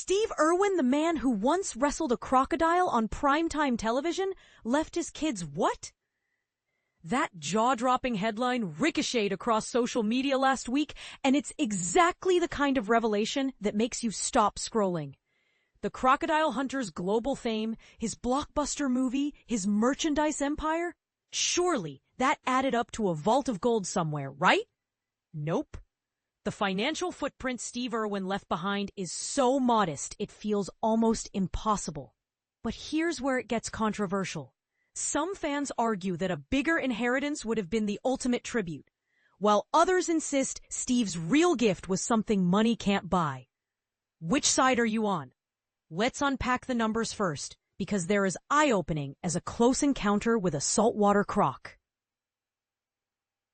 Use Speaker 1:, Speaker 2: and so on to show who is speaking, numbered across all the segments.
Speaker 1: Steve Irwin, the man who once wrestled a crocodile on primetime television, left his kids what? That jaw-dropping headline ricocheted across social media last week, and it's exactly the kind of revelation that makes you stop scrolling. The Crocodile Hunter's global fame, his blockbuster movie, his merchandise empire? Surely that added up to a vault of gold somewhere, right? Nope. The financial footprint Steve Irwin left behind is so modest it feels almost impossible. But here's where it gets controversial. Some fans argue that a bigger inheritance would have been the ultimate tribute, while others insist Steve's real gift was something money can't buy. Which side are you on? Let's unpack the numbers first, because they're as eye-opening as a close encounter with a saltwater croc.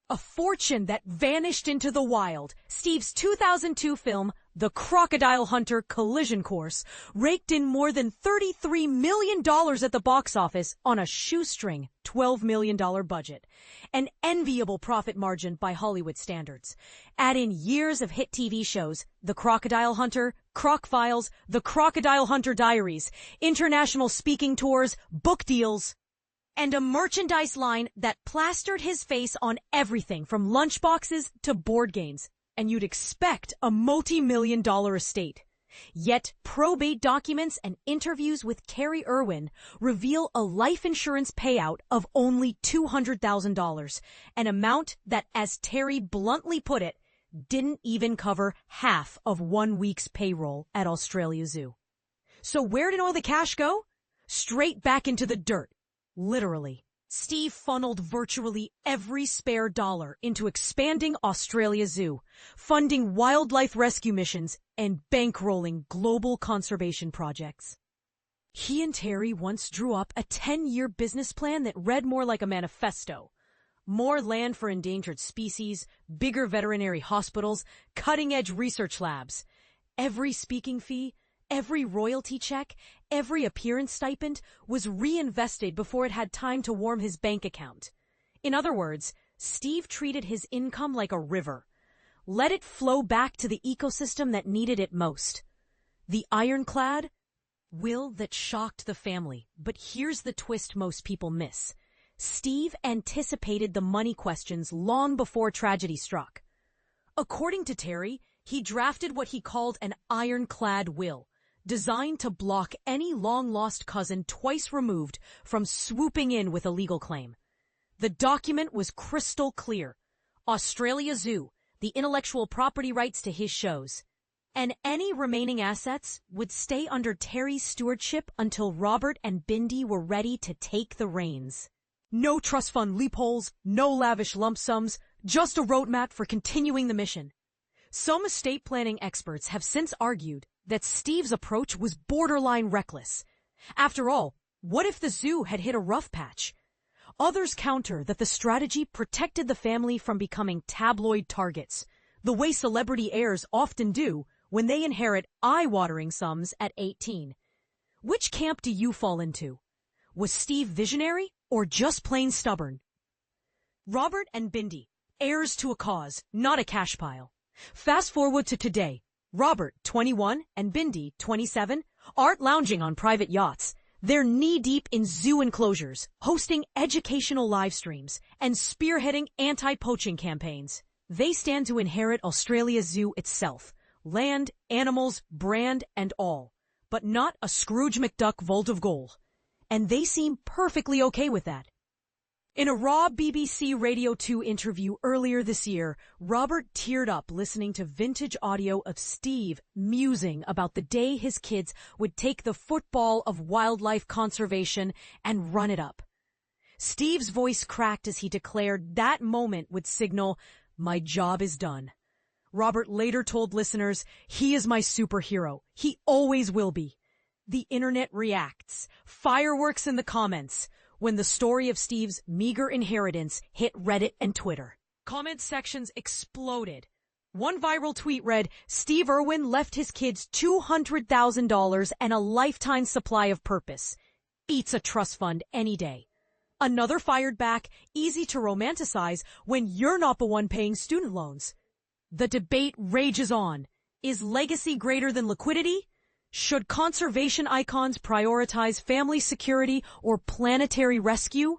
Speaker 1: A fortune that vanished into the wild. Steve's 2002 film, The Crocodile Hunter: Collision Course, raked in more than $33 million at the box office on a shoestring $12 million budget. An enviable profit margin by Hollywood standards. Add in years of hit TV shows, The Crocodile Hunter, Croc Files, The Crocodile Hunter Diaries, international speaking tours, book deals, and a merchandise line that plastered his face on everything from lunchboxes to board games, and you'd expect a multi-million-dollar estate. Yet probate documents and interviews with Terry Irwin reveal a life insurance payout of only $200,000, an amount that, as Terry bluntly put it, didn't even cover half of 1 week's payroll at Australia Zoo. So where did all the cash go? Straight back into the dirt. Literally. Steve funneled virtually every spare dollar into expanding Australia Zoo, funding wildlife rescue missions, and bankrolling global conservation projects. He and Terry once drew up a 10-year business plan that read more like a manifesto. More land for endangered species, bigger veterinary hospitals, cutting-edge research labs. Every speaking fee, every royalty check, every appearance stipend was reinvested before it had time to warm his bank account. In other words, Steve treated his income like a river. Let it flow back to the ecosystem that needed it most. The ironclad will that shocked the family. But here's the twist most people miss. Steve anticipated the money questions long before tragedy struck. According to Terry, he drafted what he called an ironclad will, designed to block any long-lost cousin twice removed from swooping in with a legal claim. The document was crystal clear. Australia Zoo, the intellectual property rights to his shows, and any remaining assets would stay under Terry's stewardship until Robert and Bindi were ready to take the reins. No trust fund loopholes, no lavish lump sums, just a roadmap for continuing the mission. Some estate planning experts have since argued that Steve's approach was borderline reckless. After all, what if the zoo had hit a rough patch? Others counter that the strategy protected the family from becoming tabloid targets, the way celebrity heirs often do when they inherit eye-watering sums at 18. Which camp do you fall into? Was Steve visionary or just plain stubborn? Robert and Bindi, heirs to a cause, not a cash pile. Fast forward to today. Robert, 21, and Bindi, 27, aren't lounging on private yachts. They're knee-deep in zoo enclosures, hosting educational live streams, and spearheading anti-poaching campaigns. They stand to inherit Australia Zoo itself, land, animals, brand, and all, but not a Scrooge McDuck vault of gold. And they seem perfectly okay with that. In a raw BBC Radio 2 interview earlier this year, Robert teared up listening to vintage audio of Steve musing about the day his kids would take the football of wildlife conservation and run it up. Steve's voice cracked as he declared that moment would signal, "My job is done." Robert later told listeners, "He is my superhero. He always will be." The internet reacts. Fireworks in the comments when the story of Steve's meager inheritance hit Reddit and Twitter. Comment sections exploded. One viral tweet read, "Steve Irwin left his kids $200,000 and a lifetime supply of purpose. Beats a trust fund any day." Another fired back, "Easy to romanticize when you're not the one paying student loans." The debate rages on. Is legacy greater than liquidity? Should conservation icons prioritize family security or planetary rescue?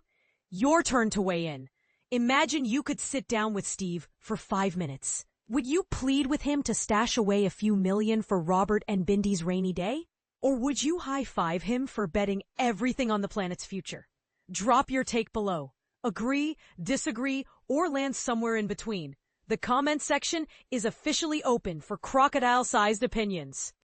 Speaker 1: Your turn to weigh in. Imagine you could sit down with Steve for 5 minutes. Would you plead with him to stash away a few million for Robert and Bindi's rainy day? Or would you high-five him for betting everything on the planet's future? Drop your take below. Agree, disagree, or land somewhere in between. The comment section is officially open for crocodile-sized opinions.